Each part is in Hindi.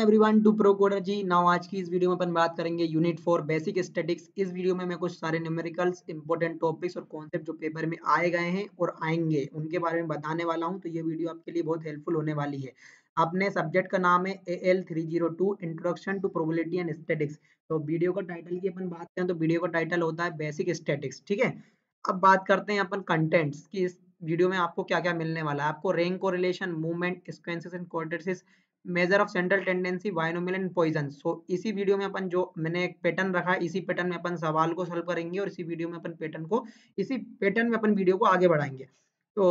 Everyone to pro coder ji. Now आज की इस वीडियो में अपन बात करेंगे यूनिट 4 बेसिक स्टैटिक्स। इस वीडियो में मैं कुछ सारे न्यूमेरिकल्स इंपॉर्टेंट टॉपिक्स और कॉन्सेप्ट जो पेपर में आए गए हैं और आएंगे उनके बारे में बताने वाला हूं। तो ये वीडियो आपके लिए बहुत हेल्पफुल होने वाली है। अपने सब्जेक्ट का नाम है AL302 introduction to probability and statics. तो वीडियो का टाइटल की अपन बात करें तो वीडियो का टाइटल होता है बेसिक स्टैटिक्स, ठीक है। अब बात करते हैं अपन कंटेंट्स की। इस वीडियो में आपको क्या क्या मिलने वाला है। आपको rank correlation, movement, sequences and quadratics, measure of central tendency, binomial and Poisson. So इसी वीडियो में अपन जो मैंने एक पैटर्न रखा है, इसी पैटर्न में अपन सवाल को सॉल्व करेंगे और इसी वीडियो में अपन इसी पैटर्न में अपन वीडियो को आगे बढ़ाएंगे। तो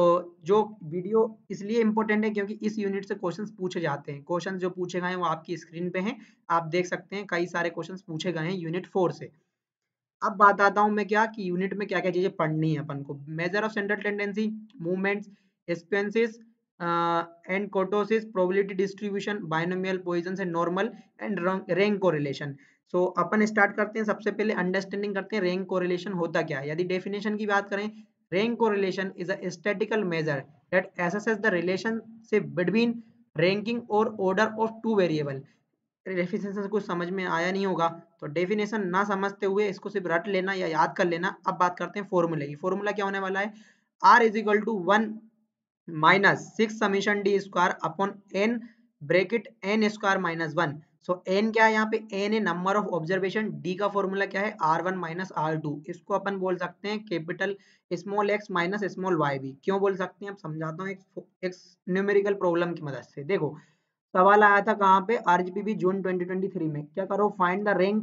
जो वीडियो इसलिए इंपॉर्टेंट है क्योंकि इस यूनिट से क्वेश्चंस पूछे जाते हैं। क्वेश्चंस जो पूछे गए हैं वो आपकी स्क्रीन पे हैं, आप देख सकते हैं। कई सारे क्वेश्चंस पूछे गए हैं यूनिट 4 से। अब बात आता हूं मैं क्या कि यूनिट में क्या क्या चीजें पढ़नी है अपन को। Measure of central tendency, movements, expenses and kurtosis, probability distribution, binomial, Poisson and normal and rank correlation. So अपन स्टार्ट करते हैं। सबसे पहले अंडरस्टैंडिंग करते हैं रैंक कोरिलेशन होता क्या है। यदि डेफिनेशन की बात करें, rank correlation is a statical measure that assesses the relationship between ranking और order of two variable. Definition कुछ समझ में आया नहीं होगा तो डेफिनेशन ना समझते हुए इसको सिर्फ रट लेना या याद कर लेना। अब बात करते हैं फॉर्मूले की। फॉर्मूला क्या होने वाला है, R is equal to 1 minus 6 summation d square upon n bracket n square minus 1। So n क्या है यहाँ पे, एन है नंबर ऑफ ऑब्जर्वेशन। डी का फॉर्मूला क्या है, R1 माइनस R2। इसको अपन बोल सकते हैं capital small x minus small y भी। क्यों बोल सकते हैं, अब समझाता हूँ एक न्यूमेरिकल प्रॉब्लम की मदद से। देखो सवाल आया था कहाँ पे, आरजीपीवी जून 2023 में। क्या करो, find the rank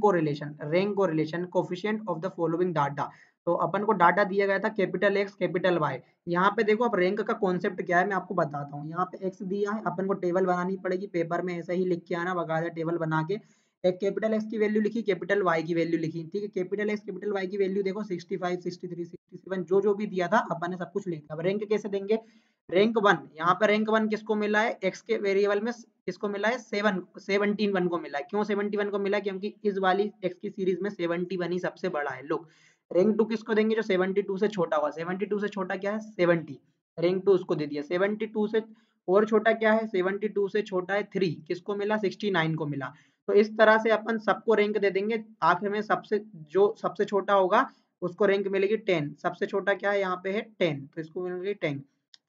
correlation coefficient of the following data. तो अपन को डाटा दिया गया था कैपिटल एक्स कैपिटल वाई। यहाँ पे देखो अब रैंक का कॉन्सेप्ट क्या है मैं आपको बताता हूँ। यहाँ पे एक्स दिया है, अपन को टेबल बनानी पड़ेगी। पेपर में ऐसा ही लिख के आना, बकायदा टेबल बना के एक कैपिटल एक्स की वैल्यू लिखी, कैपिटल वाई की वैल्यू लिखी, ठीक है। कैपिटल एक्स कैपिटल वाई की वैल्यू देखो 65, 63, 67 जो भी दिया था अपन ने सब कुछ लिखा। अब रैंक कैसे देंगे, रैंक वन, यहाँ पे रैंक वन किसको मिला है, एक्स के वेरिएबल में किसको मिला है, 71 को मिला है। क्यों 71 को मिला है, क्योंकि इस वाली एक्स की सीरीज में 71 ही सबसे बड़ा है। लोग रैंक टू किसको देंगे, जो 72 से छोटा होगा। 72 से छोटा क्या है, 70, रैंक टू उसको दे दिया। 72 से और छोटा क्या है, 72 से छोटा है 3, किसको मिला, 69 को मिला। तो इस तरह से अपन सबको रैंक दे देंगे। आखिर में सबसे छोटा होगा उसको रैंक मिलेगी 10। सबसे छोटा क्या है, यहाँ पे है 10, तो इसको मिलेगी 10।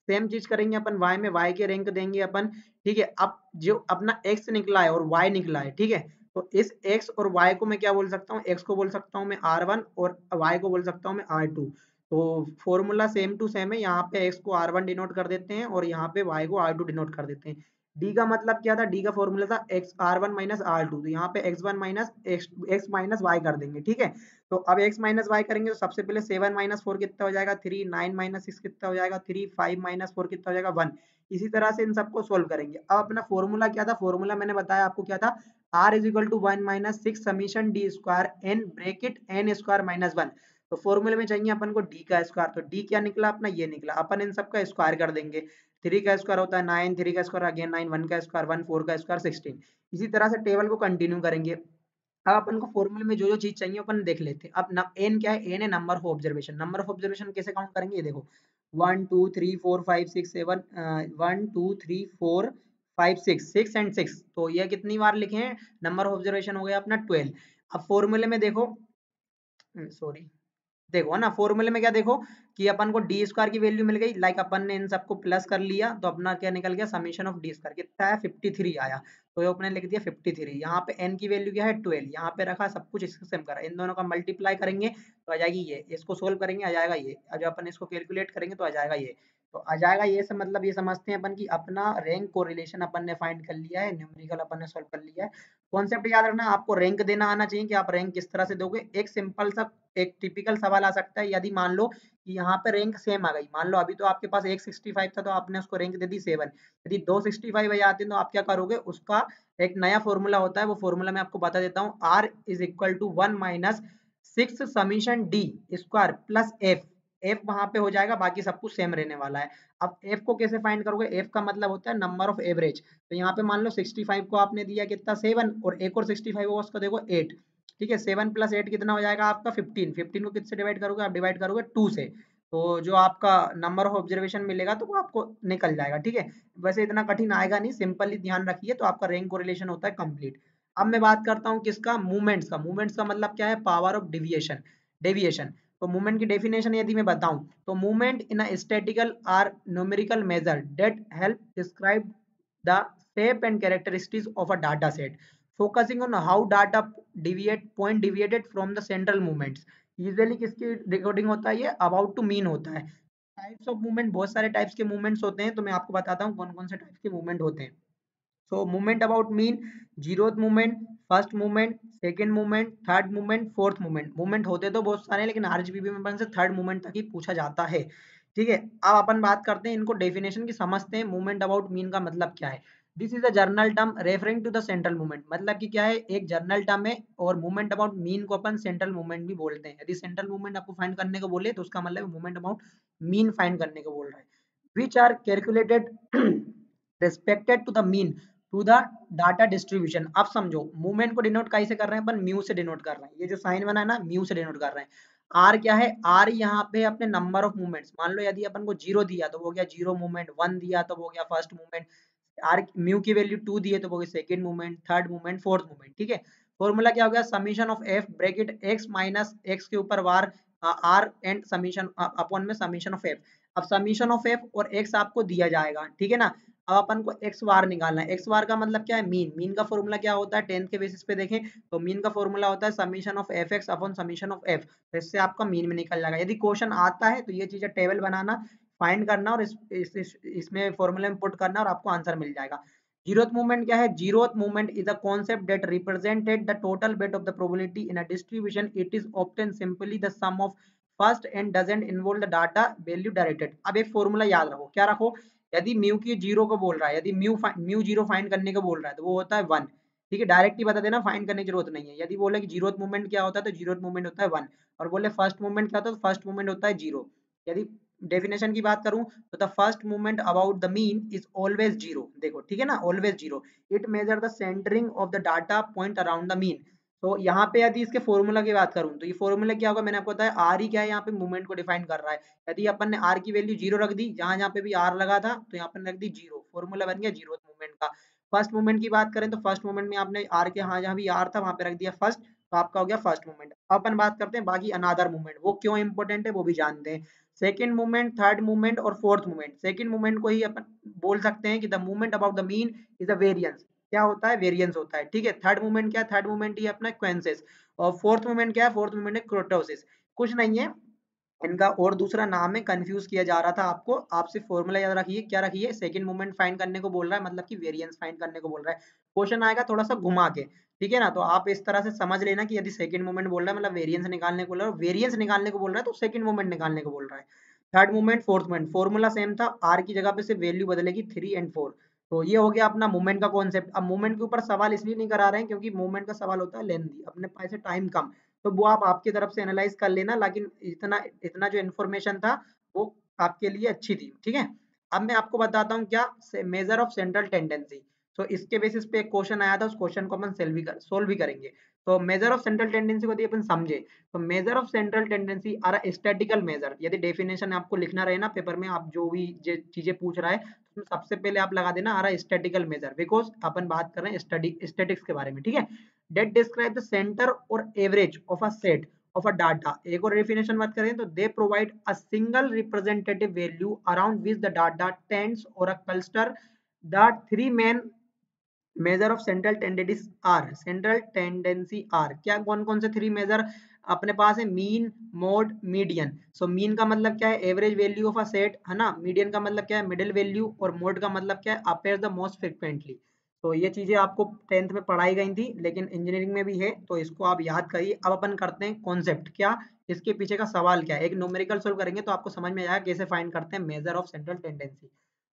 सेम चीज करेंगे अपन y में, y के रैंक देंगे अपन, ठीक है। अब जो अपना x निकला है और y निकला है, ठीक है, तो इस x और y को मैं क्या बोल सकता हूँ, x को बोल सकता हूँ मैं R1 और y को बोल सकता हूँ मैं R2। तो फॉर्मूला सेम टू सेम है। यहाँ पे x को R1 डिनोट कर देते हैं और यहाँ पे y को R2 डिनोट कर देते हैं। d का मतलब क्या था, d का फॉर्मूला था x R1 माइनस R2। तो यहाँ पे x1 minus x minus y कर देंगे, ठीक है। तो अब x माइनस वाई करेंगे तो सबसे पहले 7 माइनस 4 कितना हो जाएगा 3, 9 माइनस 6 कितना हो जाएगा 3, 5 माइनस 4 कितना हो जाएगा 1। इसी तरह से इन सबको सोल्व करेंगे। अब अपना फॉर्मूला क्या था, फॉर्मूला मैंने बताया आपको क्या था, r is equal to 1 minus 6 summation d square n bracket n square minus 1। तो फॉर्मूले में चाहिए अपन को डी का स्क्वायर। तो डी क्या निकला अपना, ये निकला। अपन इन सबका स्क्वायर कर देंगे। 3 का स्क्वायर होता है 9, 3 का स्क्वायर अगेन 9, 1 का स्क्वायर 1, 4 का स्क्वायर 16। इसी तरह से टेबल को कंटिन्यू करेंगे। अब अपन को फॉर्मूले में जो चीज चाहिए अपन देख लेते हैं। अब एन क्या है, एन है number of observation. Number of observation कैसे काउंट करेंगे, ये देखो 1 2 3 4 5 6 7, 1 2 3 4 5 6, 6 एंड 6। तो ये कितनी बार लिखे हैं, नंबर ऑफ ऑब्जर्वेशन हो गया अपना 12। अब फॉर्मूले में देखो, सॉरी, देखो ना फॉर्मूले में क्या देखो कि अपन को डी स्क्वायर की वैल्यू मिल गई। लाइक अपन ने इन सबको प्लस कर लिया तो अपना क्या निकल गया, समीशन ऑफ डी स्क्वायर कितना है 53 आया। तो ये अपने लिख दिया 53। यहाँ पे एन की वैल्यू क्या है 12, यहाँ पे रखा सब कुछ इसको सेम करा। इन दोनों का मल्टीप्लाई करेंगे तो आ जाएगी ये, इसको सोल्व करेंगे आ जाएगा ये, और जो अपन इसको कैलकुलेट करेंगे तो आ जाएगा ये। तो आ जाएगा ये से मतलब ये समझते हैं अपन की अपना रैंक कोरिलेशन अपन ने फाइंड कर लिया है, न्यूमेरिकल अपन ने सोल्व कर लिया है। कॉन्सेप्ट याद रखना, आपको रैंक देना आना चाहिए कि आप रैंक किस तरह से दोगे। एक सिंपल सा एक टिपिकल सवाल आ सकता है, यदि मान लो कि यहाँ पे रैंक सेम आ गई। मान लो अभी तो आपके पास 165 था तो आपने उसको रैंक दे दी 7। यदि 265 आ जाते हैं तो आप क्या करोगे, उसका एक नया फॉर्मूला होता है, वो फॉर्मूला मैं आपको बता देता हूँ। R is equal to 1 minus 6 summation d square plus f. F वहां पे हो जाएगा, बाकी सब कुछ सेम रहने वाला है। अब एफ को कैसे फाइंड करोगे, एफ का मतलब होता है नंबर ऑफ एवरेज। तो यहाँ पे मान लो 65 को आपने दिया कितना 7, और एक और 65 होगा उसका देखो 8, ठीक है। 7 प्लस 8 कितना हो जाएगा आपका 15। 15 को किससे डिवाइड करोगे, आप डिवाइड करोगे 2 से। तो जो आपका नंबर ऑफ ऑब्जर्वेशन मिलेगा तो वो आपको निकल जाएगा, ठीक है। वैसे इतना कठिन आएगा नहीं, सिंपली ध्यान रखिए तो आपका रैंक कोरिलेशन होता है कंप्लीट। अब मैं बात करता हूँ किसका, मूवमेंट्स का। मूवमेंट्स का मतलब क्या है, पावर ऑफ डिविएशन, डेविएशन। तो मूवमेंट की डेफिनेशन यदि मैं बताऊं तो movement in a statical or numerical measure that help describe the shape and characteristics of a data set, focusing on how data deviated from the central movements। Usually किसकी रिकॉर्डिंग होता है, ये अबाउट टू मीन होता है। टाइप्स ऑफ मूवमेंट, बहुत सारे टाइप्स के मूवमेंट्स होते हैं, तो मैं आपको बताता हूँ कौन कौन से टाइप्स के मूवमेंट होते हैं। So movement about mean, zeroth movement, first movement, second movement, third movement, fourth movement. Movement होते तो बहुत सारे हैं, लेकिन आरजीबीबी में अपन से थर्ड मूवमेंट तक ही पूछा जाता है, ठीक है। अब अपन बात करते हैं इनको डेफिनेशन की, समझते हैं मूवमेंट अबाउट मीन का मतलब क्या है। This is a general term referring to the central movement, मतलब कि क्या है, एक जर्नल टर्म है। और मूवमेंट अबाउट मीन को अपन सेंट्रल मूवमेंट भी बोलते हैं। यदि सेंट्रल मूवमेंट आपको फाइंड करने को बोले तो उसका मतलब मूवमेंट अबाउट मीन फाइंड करने को बोल रहा है। Which are calculated respected to the mean to the data distribution. अब समझो मूवमेंट को डिनोट कैसे कर रहे हैं अपन, म्यू से डिनोट कर रहे हैं। ये जो साइन बना है ना, म्यू से डिनोट कर रहे हैं। आर क्या है, आर यहाँ पे अपने नंबर ऑफ मूवमेंट्स, मान लो यदि अपन को 0 दिया तो वो गया जीरो मूवमेंट, 1 दिया तो वो गया फर्स्ट मूवमेंट, आर म्यू की वैल्यू 2 दी है तो वो गया second movement, third movement, fourth movement, ठीक है। फॉर्मूला क्या हो गया, summation of F bracket x minus x के ऊपर वार आर एंड समीशन अपॉन में समीशन ऑफ एफ। अब समीशन ऑफ एफ और एक्स आपको दिया जाएगा, ठीक है ना। अब अपन को एक्स वार निकालना है। एक्स वार का मतलब क्या है, मीन। मीन का फॉर्मूला क्या होता है, 10th के बेसिस पे देखें तो मीन का फॉर्मूला होता है summation of F x upon summation of F. तो इससे आपका मीन में निकल जाएगा। यदि क्वेश्चन आता है तो ये चीजें टेबल बनाना, फाइंड करना और इसमें फॉर्मूले में पुट करना और आपको आंसर मिल जाएगा। जीरोथ मूवमेंट क्या है, zeroth movement is a concept that represented the total bit of the probability in a distribution. It is obtain simply the sum of first and doesn't involve the data value directed. अब एक फॉर्मूला याद रखो, क्या रखो, यदि म्यू की जीरो को बोल रहा है, यदि म्यू जीरो फाइंड करने को बोल रहा है तो वो होता है 1, ठीक है। डायरेक्ट ही बता देना, फाइंड करने की जरूरत नहीं है। यदि बोले कि जीरोथ मूवमेंट क्या होता है तो जीरोथ मूवमेंट होता है 1, और बोले फर्स्ट मूवमेंट क्या होता है तो फर्स्ट मूवमेंट होता है 0। यदि डेफिनेशन की बात करूं तो the first movement about the mean is always 0, देखो ठीक है ना, always 0। It measure the centering of the data point around the mean. तो यहाँ पे यदि इसके फॉर्मूला की बात करूं तो ये फॉर्मूला क्या होगा, मैंने आपको बताया आर ही क्या है, यहाँ पे मूवमेंट को डिफाइन कर रहा है। यदि अपन ने आर की वैल्यू 0 रख दी, जहां जहां पे भी आर लगा था तो यहाँ पर रख दी 0, फॉर्मूला बन गया जीरो मूवमेंट का। फर्स्ट मूवमेंट की बात करें तो फर्स्ट मूवमेंट में आपने आर के हाँ जहां भी आर था वहां पे रख दिया फर्स्ट, तो आपका हो गया फर्स्ट मूवमेंट। अपन बात करते हैं बाकी अनादर मूवमेंट, वो क्यों इंपॉर्टेंट है वो भी जानते हैं। सेकंड मूवमेंट, थर्ड मूवमेंट और फोर्थ मूवमेंट। सेकंड मूवमेंट को ही अपन बोल सकते हैं कि the movement about the mean is a variance. क्या होता है, वेरिएंस होता है, ठीक है। थर्ड मूवमेंट क्या है, थर्ड मूवमेंट ही अपना क्वेंसेस। और फोर्थ मूवमेंट क्या है, फोर्थ मूवमेंट है क्रोटोसिस। कुछ नहीं है, इनका और दूसरा नाम है, कंफ्यूज किया जा रहा था आपको। आप सिर्फ फॉर्मूला याद रखिए, क्या रखिए, सेकंड मूवमेंट फाइंड करने को बोल रहा है, मतलब कि वेरिएंस फाइंड करने को बोल रहा है। क्वेश्चन आएगा थोड़ा सा घुमा के, ठीक है ना। तो आप इस तरह से समझ लेना कि यदि सेकंड मूवमेंट बोल रहा है मतलब वेरिएंस निकालने को बोल रहा है, वेरिएंस निकालने को बोल रहा है तो सेकंड मूवमेंट निकालने को बोल रहा है। Third movement, fourth movement, formula same था, आर की जगह पे सिर्फ वैल्यू बदलेगी 3 एंड 4। तो ये हो गया अपना मूवमेंट का कॉन्सेप्ट। अब मूवमेंट के ऊपर सवाल इसलिए नहीं करा रहे हैं क्योंकि मूवमेंट का सवाल होता है लेंथी, अपने पास है टाइम कम, तो वो आप आपकी तरफ से एनालाइज कर लेना। लेकिन इतना इतना जो इन्फॉर्मेशन था वो आपके लिए अच्छी थी, ठीक है। अब मैं आपको बताता हूँ क्या, मेजर ऑफ सेंट्रल टेंडेंसी। तो इसके बेसिस पे एक क्वेश्चन आया था, उस क्वेश्चन को अपन सोल्व भी करेंगे। तो मेजर ऑफ सेंट्रल टेंडेंसी को यदि अपन समझे तो measure of central tendency are a statical measure. यदि डेफिनेशन आपको लिखना रहे ना पेपर में, आप जो भी चीजें पूछ रहा है तो सबसे पहले आप लगा देना are a statical measure, because अपन बात कर रहे हैं स्टैटिक्स के बारे में, ठीक है। डेट डिस्क्राइब द सेंटर और average of a set of a data। एक और definition बात करें तो they provide a single representative value around which the data tends or a cluster। The three main measure of central tendencies are, central tendency are क्या, कौन कौन से थ्री मेजर अपने पास है, mean, mode, median. So mean का मतलब क्या है, average value of a set है ना। मीडियन का मतलब क्या है, मिडिल वैल्यू। और मोड का मतलब क्या है, अपेयर द मोस्ट फ्रिक्वेंटली। तो ये चीजें आपको 10th में पढ़ाई गई थी, लेकिन इंजीनियरिंग में भी है, तो इसको आप याद करिए। अब अपन करते हैं कॉन्सेप्ट, क्या इसके पीछे का सवाल क्या है। एक न्यूमेरिकल सोल्व करेंगे तो आपको समझ में आएगा कैसे फाइंड करते हैं मेजर ऑफ सेंट्रल टेंडेंसी।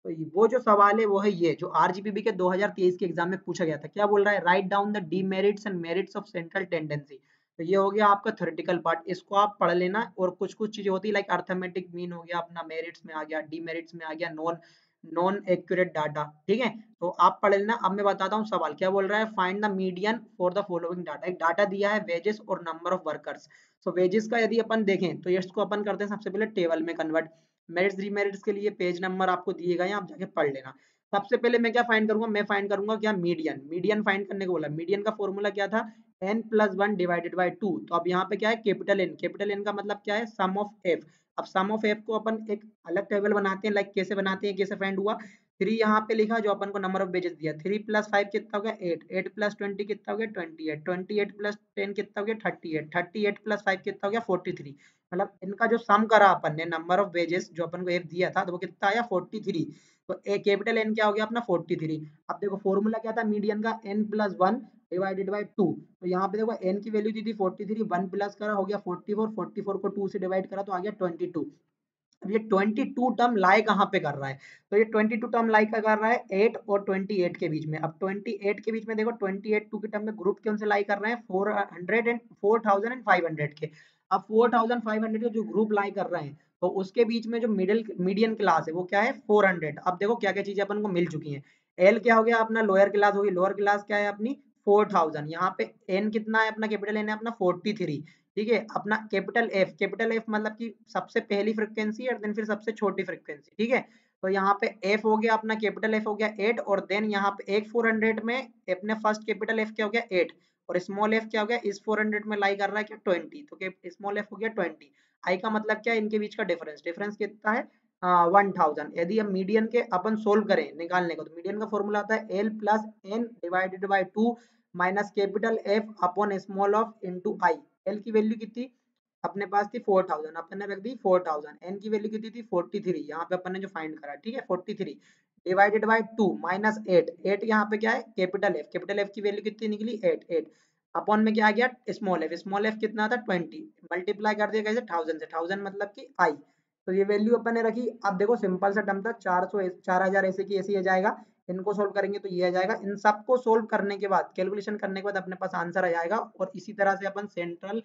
तो वो जो सवाल है वो है ये, जो आरजीपीबी के 2023 के एग्जाम में पूछा गया था। क्या बोल रहा है, write down the demerits and merits of central tendency. तो ये हो गया आपका थ्योरेटिकल पार्ट, इसको आप पढ़ लेना। और कुछ कुछ चीजें होती है लाइक अर्थमेटिक मीन हो गया अपना, मेरिट्स में आ गया, डीमेरिट्स में आ गया, नॉन नॉन एक्यूरेट डाटा, ठीक है। तो आप पढ़ लेना। अब मैं बताता हूँ सवाल क्या बोल रहा है, find the median for the following data. एक डाटा दिया है वेजेस और number of workers. So wages का यदि अपन देखें तो इसको अपन करते हैं सबसे पहले टेबल में कन्वर्ट। मेरिट्स डीमेरिट्स के लिए पेज नंबर आपको दिए गए हैं, आप जाके पढ़ लेना। सबसे पहले मैं क्या फाइंड करूंगा, मैं फाइंड करूंगा क्या, मीडियन। मीडियन फाइंड करने को बोला, मीडियन का फॉर्मूला क्या था, n+1 डिवाइडेड बाय 2। तो अब यहाँ पे क्या है, कैपिटल एन, कैपिटल एन का मतलब क्या है, सम ऑफ एफ। अब सम ऑफ एफ को अपन एक अलग टेबल बनाते हैं, लाइक कैसे बनाते हैं, कैसे फाइंड हुआ, 3 यहाँ पे लिखा जो अपन को नंबर ऑफ पेजेस दिया, 3 + 5 कितना हो गया 8, 8 + 20 कितना हो गया 28, 28 + 10 कितना हो गया 38, 38 + 5 कितना हो गया 43। मतलब इनका जो सम करा अपन ने नंबर ऑफ पेजेस जो अपन को एफ दिया था, तो वो कितना आया 43। तो ए कैपिटल एन क्या हो गया अपना 43। अब देखो फॉर्मूला क्या था मीडियन का, n+1 डिवाइडेड बाय 2। तो यहाँ पे देखो n की वैल्यू दी थी 43, 1 प्लस करा हो गया 44, 44 को 2 से डिवाइड करा तो आ गया 22। अब ये 22 टर्म लाई कहाँ पे कर रहा है, तो ये 22 टर्म लाई का कर रहा है 8 और 28 के बीच में। अब 28 के बीच में देखो 28 2 के टर्म में ग्रुप कौन से लाई कर रहे हैं, 400 एंड 4500 के। अब 4500 के जो ग्रुप लाई कर रहे हैं, तो उसके बीच में जो मीडियन क्लास है वो क्या है 400। अब देखो क्या क्या चीजें अपन को मिल चुकी हैं, एल क्या हो गया अपना लोअर क्लास होगी, लोअर क्लास क्या है अपनी 4000। यहाँ पे एन कितना है अपना, कैपिटल एन है अपना 43। ठीक है, अपना कैपिटल एफ, कैपिटल एफ मतलब कि सबसे पहली फ्रीक्वेंसी और देन फिर सबसे छोटी फ्रीक्वेंसी। ठीक है, तो यहाँ पे एफ हो गया अपना, कैपिटल एफ हो गया 8, और देन यहाँ पे एक 400 में अपने फर्स्ट कैपिटल एफ क्या हो गया 8, और स्मॉल एफ क्या हो गया इस 400 में लाई कर रहा है क्या 20, तो स्मॉल एफ हो गया 20। आई का मतलब क्या है, इनके बीच का डिफरेंस, डिफरेंस कितना है 1000। यदि हम मीडियन के अपन सोल्व करें निकालने को, तो मीडियन का फॉर्मूला आता है L plus N divided by 2 minus capital F upon small f into I. L की वैल्यू कितनी अपने पास थी 4000, अपन ने रख दी 4000। एन की वैल्यू कितनी थी 43, यहाँ पे अपन ने जो फाइंड करा, ठीक है 43 डिवाइडेड बाय 2 माइनस 8, 8 यहाँ पे क्या है कैपिटल एफ, कैपिटल एफ की वैल्यू कितनी निकली 8, 8 अपॉन में क्या आ गया स्मॉल एफ कितना था 20, मल्टीप्लाई कर दिया कैसे 1000 से, 1000 मतलब कि आई। तो ये वैल्यू अपन ने रखी। अब देखो सिंपल सा टर्म था 4000 ऐसे की ऐसे आ जाएगा, इनको सोल्व करेंगे तो ये आ जाएगा। इन सबको सोल्व करने के बाद, कैलकुलेशन करने के बाद अपने पास आंसर आ जाएगा। और इसी तरह से अपन सेंट्रल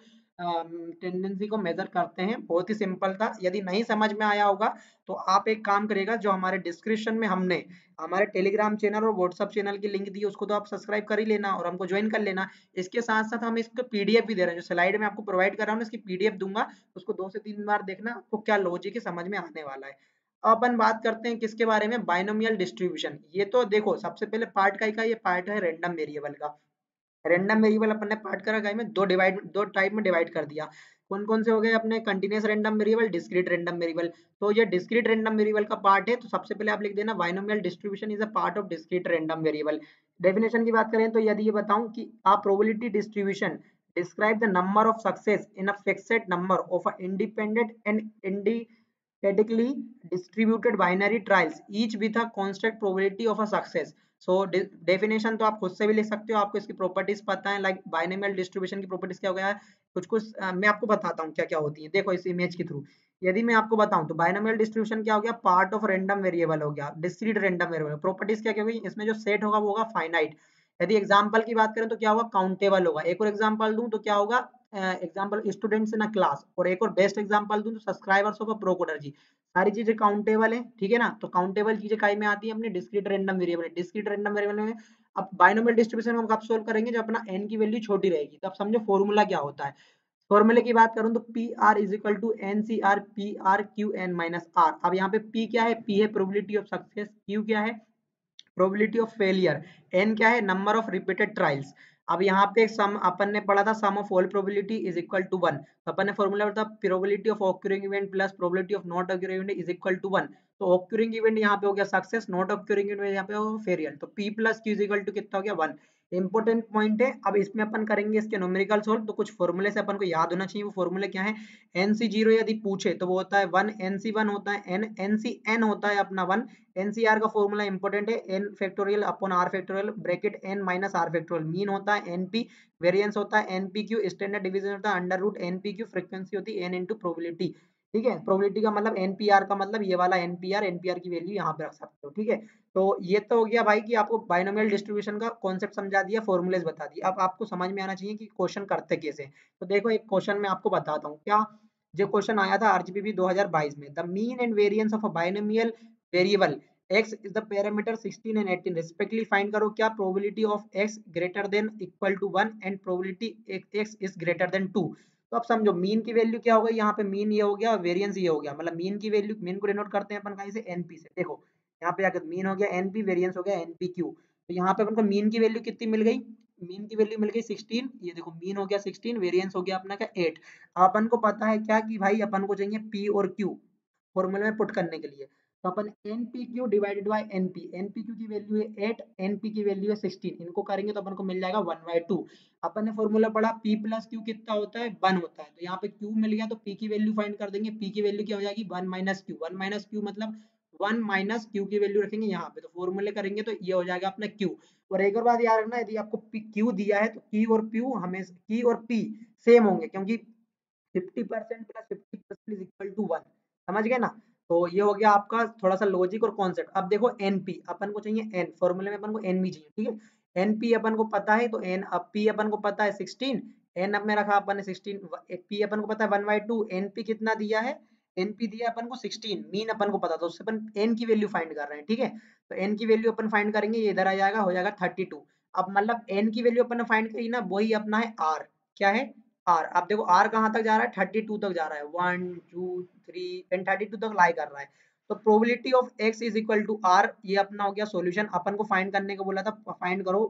टेंडेंसी को मेजर करते हैं। बहुत ही सिंपल था, यदि नहीं समझ में आया होगा तो आप एक काम करिएगा, जो हमारे डिस्क्रिप्शन में हमने हमारे टेलीग्राम चैनल और व्हाट्सएप चैनल की लिंक दी है, उसको तो आप सब्सक्राइब कर ही लेना और हमको ज्वाइन कर लेना। इसके साथ साथ हम इसको पीडीएफ भी दे रहे हैं, जो स्लाइड में आपको प्रोवाइड कर रहा हूँ इसकी पीडीएफ दूंगा, उसको 2 से 3 बार देखना, आपको क्या लॉजिक है समझ में आने वाला है। अब अपन बात करते हैं किसके बारे में, बाइनोमियल डिस्ट्रीब्यूशन। ये तो देखो सबसे पहले पार्ट का ये पार्ट है रैंडम वेरिएबल का। रैंडम वेरिएबल अपन ने पार्ट करा गया में दो टाइप में डिवाइड कर दिया। कौन कौन से हो गए अपने, continuous random variable, discrete random variable. तो ये डिस्क्रीट रैंडम वेरिएबल का पार्ट है, तो सबसे पहले आप लिख देना binomial distribution is a part of discrete random variable. Definition की बात करें तो यदि ये बताऊं कि a probability distribution describe the number of success in a fixed number of a independent and independently distributed binary trials each with a constant probability of a success. So definition तो आप खुद से भी लिख सकते हो, आपको इसकी प्रॉपर्टीज पता है, लाइक बाइनोमियल डिस्ट्रीब्यूशन की प्रॉपर्टीज क्या हो गया है, कुछ कुछ मैं आपको बताता हूँ क्या क्या होती है। देखो इस इमेज के थ्रू यदि मैं आपको बताऊं तो बाइनोमियल डिस्ट्रीब्यूशन क्या हो गया, पार्ट ऑफ रैंडम वेरिएबल हो गया, डिस्क्रीट रैंडम वेरिएबल। प्रॉपर्टीज क्या क्या होगी, इसमें जो सेट होगा वो होगा फाइनाइट। यदि एग्जांपल की बात करें तो क्या होगा, काउंटेबल होगा। एक और एग्जांपल दूं तो क्या होगा, example students in a class. और एक और बेस्ट एग्जांपल दूं तो subscribers of a pro coder ji. सारी चीजें काउंटेबल है, ठीक है ना। तो काउंटेबल चीजें काय में आती है अपने discrete random variable, discrete random variable में। अब बाइनोमियल डिस्ट्रीब्यूशन हम कब सोल्व करेंगे, जब अपना n की वैल्यू छोटी रहेगी। तो अब समझो फॉर्मूला क्या होता है। फॉर्मूले की बात करूं तो P R is equal to N C R P R Q N minus R. अब यहाँ पे p क्या है, p है प्रोबेबिलिटी ऑफ सक्सेस, q क्या है प्रोबेबिलिटी ऑफ फेलियर, एन क्या है नंबर ऑफ रिपीटेड ट्रायल्स। अब यहाँ पे सम अपन ने पढ़ा था, sum of all probability is equal to 1। तो अपन ने फॉर्मूला पढ़ा था probability of occurring event plus probability of not occurring event is equal to 1। तो ऑक्यूरिंग इवेंट यहाँ पे हो गया सक्सेस, नॉट ऑक्यूरिंग इवेंट यहाँ पे हो फेलियर। तो p plus q is equal to कितना हो गया 1। इंपॉर्टेंट पॉइंट है। अब इसमें अपन करेंगे इसके न्यूमेरिकल सोल्व, तो कुछ फॉर्मूले से अपन को याद होना चाहिए। वो फॉर्मूले क्या है, NC0 यदि पूछे तो वो होता है 1, NC1 होता है n, NCn होता है अपना 1। एनसीआर का फॉर्मूला इंपॉर्टेंट है, N factorial upon R factorial bracket N minus R factorial. Mean होता है एनपी, वेरिएंस होता है एनपीक्यू, स्टैंडर्ड डिवीजन होता है अंडर रूट एनपीक्यू, फ्रीक्वेंसी होती है एन इंटू प्रोबेबिलिटी। ठीक है, प्रोबेबिलिटी का मतलब एनपीआर का मतलब ये वाला एनपीआर, एनपीआर की वैल्यू यहाँ पे रख सकते हो। ठीक है, तो ये तो हो गया भाई कि आपको बाइनोमियल डिस्ट्रीब्यूशन का कॉन्सेप्ट समझा दिया, फॉर्मूलेज बता दिए। अब आपको समझ में आना चाहिए कि क्वेश्चन करते कैसे। तो देखो एक क्वेश्चन मैं आपको बताता हूँ क्या। जो क्वेश्चन आया था आरजीपीवी 2022 में, the mean and variance of a binomial variable x is the parameter 16 and 18 respectively find करो क्या probability of x greater than equal to 1 and probability x is greater than 2। तो अब समझो मीन की वैल्यू क्या होगा, यहाँ पे मीन ये हो गया और वेरिएंस ये हो गया, मतलब मीन की वैल्यू, मीन को डिनोट करते हैं अपन कहीं से एनपी से। देखो यहाँ पे जाकर मीन हो गया एनपी, वेरिएंस हो गया एनपीक्यू। तो यहाँ पे अपन को मीन की वैल्यू कितनी मिल गई, मीन की वैल्यू मिल गई 16। ये देखो मीन हो गया 16, वेरिएंस हो गया अपना क्या 8। अपन को पता है क्या कि भाई अपन को चाहिए पी और क्यू फॉर्मूले में पुट करने के लिए। तो अपन N P Q divided by N P, N P Q की वैल्यू है 8, एन पी की वैल्यू है 16, इनको करेंगे तो अपन को मिल जाएगा 1/2। अपन ने फॉर्मूला पढ़ा पी प्लस क्यू कितना होता है 1 होता है, तो यहाँ पे क्यू मिल गया तो पी की वैल्यू फाइंड कर देंगे। पी की वैल्यू क्या हो जाएगी 1 माइनस क्यू, 1 माइनस क्यू मतलब 1 माइनस क्यू की वैल्यू रखेंगे यहाँ पे, तो फॉर्मूले करेंगे तो ये हो जाएगा अपना क्यू। और एक और बात याद रखना, यदि आपको क्यू दिया है तो की और क्यू हमेशा, की और पी सेम होंगे, क्योंकि 50% प्लस 50% इज इक्वल टू 1। समझ गए ना। तो ये हो गया आपका थोड़ा सा लॉजिक और कॉन्सेप्ट। अब देखो एनपी, अपन को चाहिए एन, फॉर्मूले में अपन को एन भी चाहिए, ठीक है। एनपी अपन को पता है तो एन, अब पी अपन को पता है 16, एन अब में रखा अपन ने 16, पी अपन को पता है 1/2, एनपी कितना दिया है, एनपी दिया अपन को 16, मीन अपन को पता था, उससे अपन एन की वैल्यू फाइंड कर रहे हैं, ठीक है। तो एन की वैल्यू अपन फाइंड करेंगे, ये इधर आ जाएगा, हो जाएगा 32। अब मतलब एन की वैल्यू अपन ने फाइंड करी ना, वही अपना है आर, क्या है आर। अब देखो आर कहाँ तक जा रहा है 32 तक जा रहा है, 1 2 3 एंड 32 तक लाई कर रहा है। तो probability of x is equal to R, ये अपना हो गया सॉल्यूशन। अपन को फाइंड करने को बोला था, फाइंड करो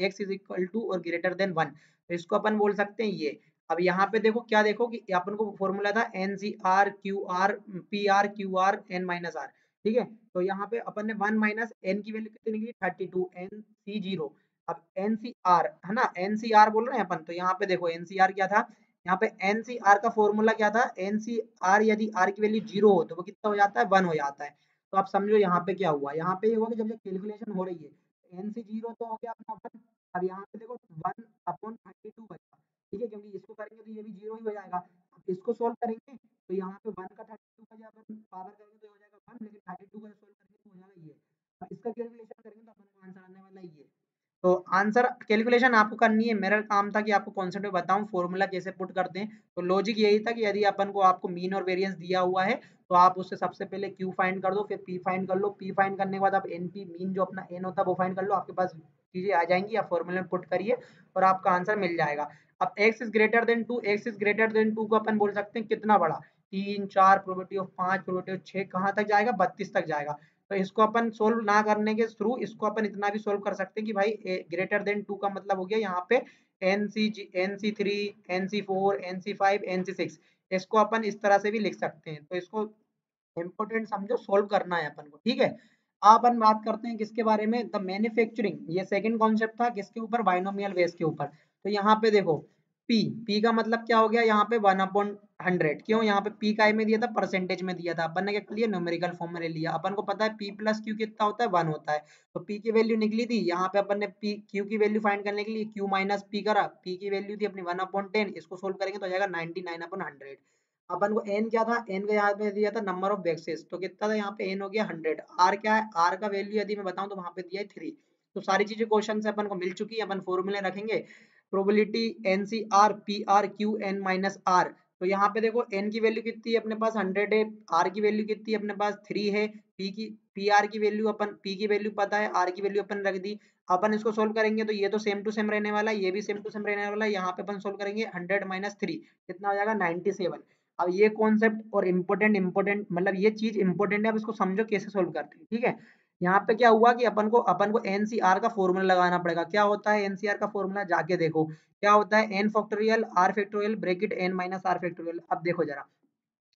x इज इक्वल टू और ग्रेटर देन 1, तो इसको अपन बोल सकते हैं ये। अब यहाँ पे देखो क्या, देखो कि अपन को फॉर्मूला था N C R Q R P R Q R N minus R, ठीक है। तो यहाँ पे अपन ने 1 माइनस एन की वैल्यू कितनी निकली 32, एन सी जीरो। अब एनसीआर है ना, एनसीआर बोल रहे हैं अपन, तो यहाँ पे देखो एनसीआर क्या था, यहाँ पे एनसीआर का फॉर्मूला क्या था, एनसीआर यदि आर की वैल्यू 0 हो तो वो कितना हो जाता है 1 हो जाता है। तो आप समझो यहाँ पे क्या हुआ, यहाँ पे ये हुआ कि जब जब कैलकुलेशन हो रही है एनसी 0 तो हो गया अपना 1। अब यहाँ पे देखो 1/32 बचा, ठीक है, क्योंकि इसको करेंगे तो ये भी 0 ही हो जाएगा। अब इसको सोल्व करेंगे तो यहाँ पे 1 का 32 का जब अपन पावर करेंगे तो हो जाएगा 1, लेकिन 32 का सोल्व करेंगे तो हो जाएगा ये। अब इसका कैलकुलेशन करेंगे तो अपन को आंसर आने वाला है ये। तो आंसर कैलकुलेशन आपको करनी है, मेरा काम था कि आपको कॉन्सेप्ट में बताऊं फॉर्मूला कैसे पुट करते हैं। तो लॉजिक यही था कि यदि अपन को आपको मीन और वेरिएंस दिया हुआ है तो आप उससे सबसे पहले क्यू फाइंड कर दो, फिर पी फाइंड कर लो, पी फाइंड करने के बाद आप एन पी मीन जो अपना एन होता है वो फाइंड कर लो, आपके पास चीजें आ जाएंगी, आप फॉर्मूले में पुट करिए और आपका आंसर मिल जाएगा। अब x is greater than 2, x is greater than 2 को अपन बोल सकते हैं कितना बड़ा, 3 4 प्रोबेबिलिटी ऑफ 5 प्रोबेबिलिटी ऑफ 6 कहाँ तक जाएगा 32 तक जाएगा। तो इसको अपन सोल्व ना करने के थ्रू इसको अपन इतना भी सोल्व कर सकते हैं कि भाई ग्रेटर देन 2 का मतलब हो गया यहाँ पे NC3 NC4 NC5 NC6, इसको अपन इस तरह से भी लिख सकते हैं। तो इसको इम्पोर्टेंट समझो, सोल्व करना है अपन को, ठीक है। अब अपन बात करते हैं किसके बारे में, द मैन्युफैक्चरिंग, ये सेकंड कॉन्सेप्ट था किसके ऊपर, बाइनोमियल बेस के ऊपर। तो यहाँ पे देखो P, P का मतलब क्या हो गया यहाँ पे 1/100, क्यों, यहाँ पे P का में दिया था परसेंटेज में दिया था, अपन ने क्या लिया न्यूमेरिकल फॉर्म में ले लिया। अपन को पता है P प्लस Q कितना होता है 1 होता है, तो P की वैल्यू निकली थी, यहाँ पे अपन ने P Q की वैल्यू फाइंड करने के लिए Q माइनस P करा, P की वैल्यू थी अपनी 1/10, इसको सोल्व करेंगे तो हो जाएगा 99/100। अपन को n क्या था, n का यहाँ पे दिया था नंबर ऑफ वैक्सीज, तो कितना था यहाँ पे n हो गया 100। r क्या है, r का वैल्यू यदि मैं बताऊं तो वहां पे दिया है 3। तो सारी चीजें क्वेश्चन से अपन को मिल चुकी है, अपन फॉर्मूले रखेंगे, probability NCR P R Q N minus R. तो यहाँ पे देखो n की वैल्यू कितनी है अपने पास 100 है, r की वैल्यू कितनी है अपने पास 3 है, पी आर की वैल्यू अपन p की वैल्यू पता है, r की वैल्यू अपन रख दी। अपन इसको सोल्व करेंगे तो ये तो सेम टू सेम रहने वाला है, ये भी सेम टू सेम रहने वाला है। यहाँ पे अपन सोल्व करेंगे 100 माइनस 3 कितना हो जाएगा 97। अब ये कॉन्सेप्ट और इम्पोर्टेंट मतलब ये चीज इंपॉर्टेंट है, अब इसको समझो कैसे सोल्व करते हैं, ठीक है। यहाँ पे क्या हुआ कि अपन को एनसीआर का फॉर्मूला लगाना पड़ेगा। क्या होता है एनसीआर का फॉर्मूला, जाके देखो क्या होता है, N factorial R factorial bracket N minus R factorial. अब देखो जरा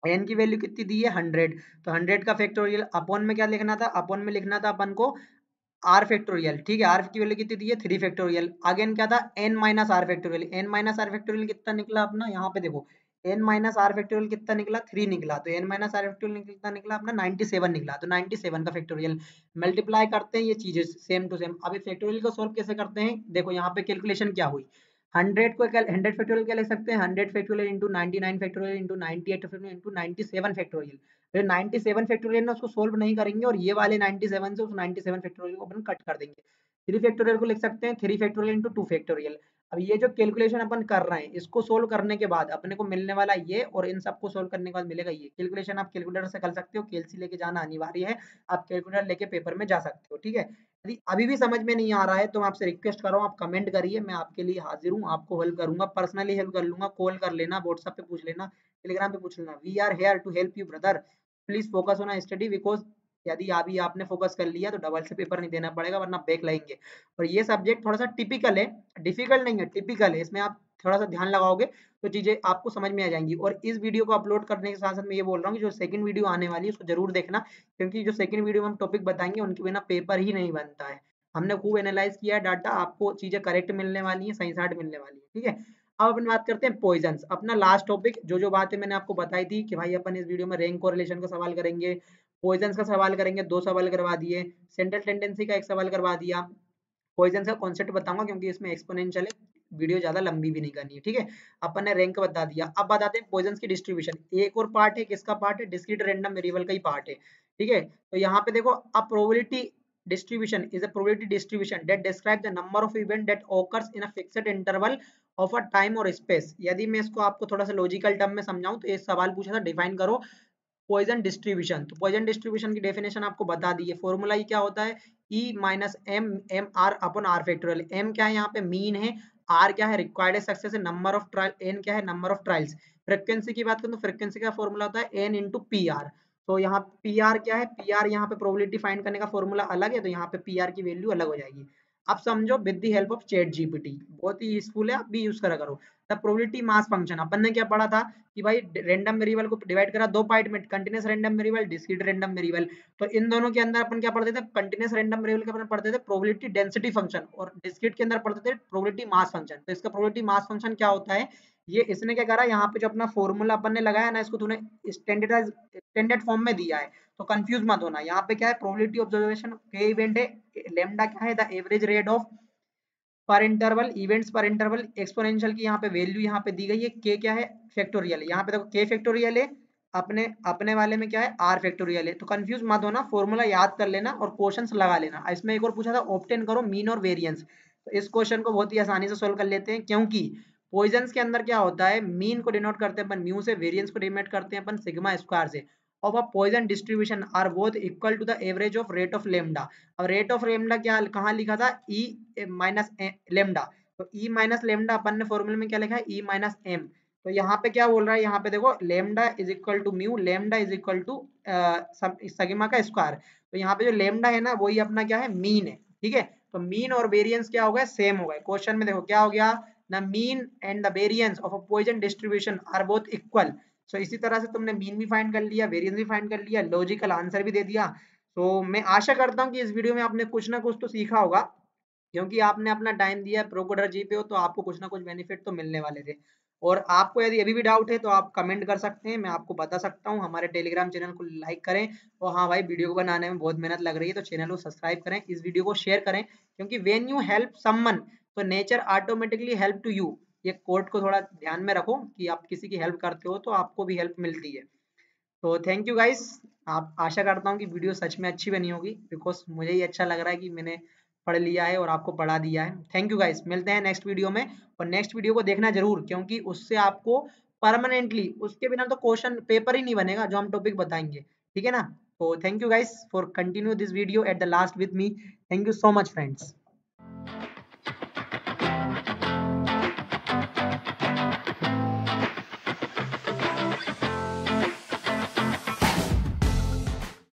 एन की वैल्यू कितनी दी है 100, तो 100 का फैक्टोरियल अपॉन में क्या लिखना था, अपॉन में लिखना था अपन को आर फैक्टोरियल, ठीक है। आर की वैल्यू कितनी दी है 3 फैक्टोरियल, अगेन क्या था N minus R factorial, N minus R factorial कितना निकला अपना, यहाँ पे देखो एन माइनस आर फैक्टोरियल कितना निकला 3 निकला, तो एन माइनस आर फैक्टोरियल कितना निकला अपना 97 निकला, तो 97 का फैक्टोरियल मल्टीप्लाई करते हैं ये चीजें सेम टू सेम। अब फैक्टोरियल को सोल्व कैसे करते हैं, देखो यहाँ पे कैलकुलेशन क्या हुई, 100 को 100 फैक्टोरियल क्या लिख सकते हैं, 100 factorial into 99 factorial into 98 factorial into 97 factorial. तो 97 फैक्टोरियल ना उसको सोल्व नहीं करेंगे और ये वाले 97 से उस 97 फैक्टोरियल को अपन कट कर देंगे। 3 फैक्टोरियल को लिख सकते हैं 3 फैक्टोरियल इंटू 2 फैक्टोरियल। अब ये जो कैलकुलेशन अपन कर रहे हैं इसको सोल्व करने के बाद अपने को मिलने वाला ये, और इन सबको सोल्व करने के बाद मिलेगा ये। कैलकुलेशन आप कैलकुलेटर से कर सकते हो, कैलसी लेके जाना अनिवार्य है, आप कैलकुलेटर लेके पेपर में जा सकते हो, ठीक है। यदि अभी भी समझ में नहीं आ रहा है तो मैं आपसे रिक्वेस्ट कर रहा हूँ, आप कमेंट करिए, मैं आपके लिए हाजिर हूँ, आपको हेल्प करूंगा, पर्सनली हेल्प कर लूंगा, कॉल कर लेना, व्हाट्सएप पे पूछ लेना, टेलीग्राम पे पूछ लेना। We are here to help you brother, please focus on study, because यदि अभी आपने फोकस कर लिया तो डबल से पेपर नहीं देना पड़ेगा, वरना बैक लगेंगे। और ये सब्जेक्ट थोड़ा सा टिपिकल है, डिफिकल्ट नहीं है, टिपिकल है, इसमें आप थोड़ा सा ध्यान लगाओगे तो चीजें आपको समझ में आ जाएंगी। और इस वीडियो को अपलोड करने के साथ साथ मैं ये बोल रहा हूँ कि जो सेकंड वीडियो आने वाली है उसको जरूर देखना, क्योंकि जो सेकंड वीडियो में हम टॉपिक बताएंगे उनके बिना पेपर ही नहीं बनता है। हमने खूब एनालाइज किया है डाटा, आपको चीजें करेक्ट मिलने वाली हैं, सही साइड मिलने वाली है, ठीक है। अब अपन बात करते हैं पॉइजन्स, अपना लास्ट टॉपिक। जो बातें मैंने आपको बताई थी कि भाई अपन इस वीडियो में रैंक कोरिलेशन का सवाल करेंगे, पॉइजन्स का सवाल करेंगे, 2 सवाल करवा दिए, सेंट्रल टेंडेंसी का 1 सवाल करवा दिया, पॉइजन का कॉन्सेप्ट बताऊंगा क्योंकि इसमें एक्सपोनेंशियल है, वीडियो ज्यादा लंबी भी नहीं करनी है, ठीक है। अपन ने रैंक बता दिया, अब बताते हैं पॉइजन की डिस्ट्रीब्यूशन। एक और पार्ट है, किसका पार्ट है, डिस्क्रीट रैंडम वेरिएबल का ही पार्ट है, ठीक है। तो यहाँ पे देखो, a probability distribution is a probability distribution that describe the number of event that occurs in a fixed interval of a time or space। यदि मैं इसको आपको थोड़ा सा लॉजिकल टर्म में समझाऊं तो एक सवाल पूछा था, डिफाइन करो पॉइजन डिस्ट्रीब्यूशन। तो पॉइजन डिस्ट्रीब्यूशन की डेफिनेशन आपको बता दी है, फॉर्मूला ही क्या होता है, E minus M M R अपन आर फैक्टोरियल। एम क्या है यहाँ पे, मीन है, आर क्या है, रिक्वायर्ड सक्सेस है, नंबर ऑफ ट्रायल, एन क्या है, नंबर ऑफ ट्रायल्स। फ्रीक्वेंसी की बात करें तो फ्रीक्वेंसी का फॉर्मूला होता है एन इंटू पी आर। तो यहाँ पी आर क्या है, पी आर यहाँ पे प्रोबेबिलिटी फाइंड करने का फॉर्मूला अलग है, तो यहाँ पे पी आर की वैल्यू अलग हो जाएगी। अब समझो with the help of chat GPT, बहुत ही यूजफुल है, आप भी यूज करा करो। द प्रोबेबिलिटी मास फंक्शन, अपन ने क्या पढ़ा था कि भाई रैंडम वेरिएबल को डिवाइड करा 2 पार्ट में, continuous random variable, discrete random variable. तो इन दोनों के अंदर अपन क्या पढ़ते थे, कंटीन्यूअस रैंडम वेरिएबल के अपन पढ़ते थे प्रोबेबिलिटी डेंसिटी फंक्शन, और डिस्क्रीट के अंदर पढ़ते थे प्रोबेबिलिटी मास फंक्शन। तो इसका प्रोबेबिलिटी मास फंक्शन क्या होता है, ये इसने क्या करा, यहाँ पे जो अपना फॉर्मूला अपन ने लगाया ना, इसको तूने स्टैंडर्ड फॉर्म में दिया है, तो कंफ्यूज मत होना। यहाँ पे क्या है, प्रोबेबिलिटी ऑब्जर्वेशन के इवेंट है, लेमडा क्या है, द एवरेज रेट ऑफ पर इंटरवल, इवेंट्स पर इंटरवल, एक्सपोनेंशियल की यहाँ पे वैल्यू यहाँ पे दी गई है, के क्या है, फैक्टोरियल। यहाँ पे देखो के फैक्टोरियल है, अपने अपने वाले में क्या है, आर फैक्टोरियल है। तो कंफ्यूज मत होना, फॉर्मूला याद कर लेना और क्वेश्चंस लगा लेना। इसमें एक और पूछा था, ऑब्टेन करो मीन और वेरिएंस। तो इस क्वेश्चन को बहुत ही आसानी से सोल्व कर लेते हैं, क्योंकि पॉइजन्स के अंदर क्या होता है, मीन को डिनोट करते हैं अपन म्यू से, वेरिएंस को डिनोट करते हैं अपन सिग्मा स्क्वायर से। of a poison distribution are both equal to the average of rate of lambda। अब रेट ऑफ लेमडा क्या कहाँ लिखा था, ई माइनस लेमडा। तो ई माइनस लेमडा अपन ने फॉर्मूले में क्या लिखा है, ई माइनस एम। तो यहाँ पे क्या बोल रहा है, यहाँ पे देखो lambda is equal to mu, lambda is equal to sigma का स्क्वायर। तो यहाँ पे जो लेमडा है ना, वही अपना क्या है, मीन है, ठीक है। तो मीन और वेरिएंस क्या हो गया, सेम हो गए। क्वेश्चन में देखो क्या हो गया, the mean and the variance of a Poisson distribution are both equal. So इसी तरह से तुमने मीन भी फाइंड कर लिया, वेरिएंस भी फाइंड कर लिया, लॉजिकल आंसर भी दे दिया। तो मैं आशा करता हूँ कि इस वीडियो में आपने कुछ ना कुछ तो सीखा होगा, क्योंकि आपने अपना टाइम दिया है, प्रोकोडर जी पे हो, तो आपको कुछ ना कुछ बेनिफिट तो मिलने वाले थे। और आपको यदि अभी भी डाउट है तो आप कमेंट कर सकते हैं, मैं आपको बता सकता हूँ। हमारे टेलीग्राम चैनल को लाइक करें, और हाँ भाई, वीडियो को बनाने में बहुत मेहनत लग रही है, तो चैनल को सब्सक्राइब करें, इस वीडियो को शेयर करें, क्योंकि वेन यू हेल्प समवन तो nature automatically help to you. ये कोट को थोड़ा ध्यान में रखो कि आप किसी की हेल्प करते हो तो आपको भी हेल्प मिलती है। तो थैंक यू गाइस, आप आशा करता हूँ कि वीडियो सच में अच्छी बनी होगी, बिकॉज मुझे ही अच्छा लग रहा है कि मैंने पढ़ लिया है और आपको पढ़ा दिया है। थैंक यू गाइस, मिलते हैं नेक्स्ट वीडियो में। और नेक्स्ट वीडियो को देखना जरूर, क्योंकि उससे आपको परमानेंटली, उसके बिना तो क्वेश्चन पेपर ही नहीं बनेगा जो हम टॉपिक बताएंगे, ठीक है ना। तो thank you guys for continue this video at the last with me. Thank you so much friends.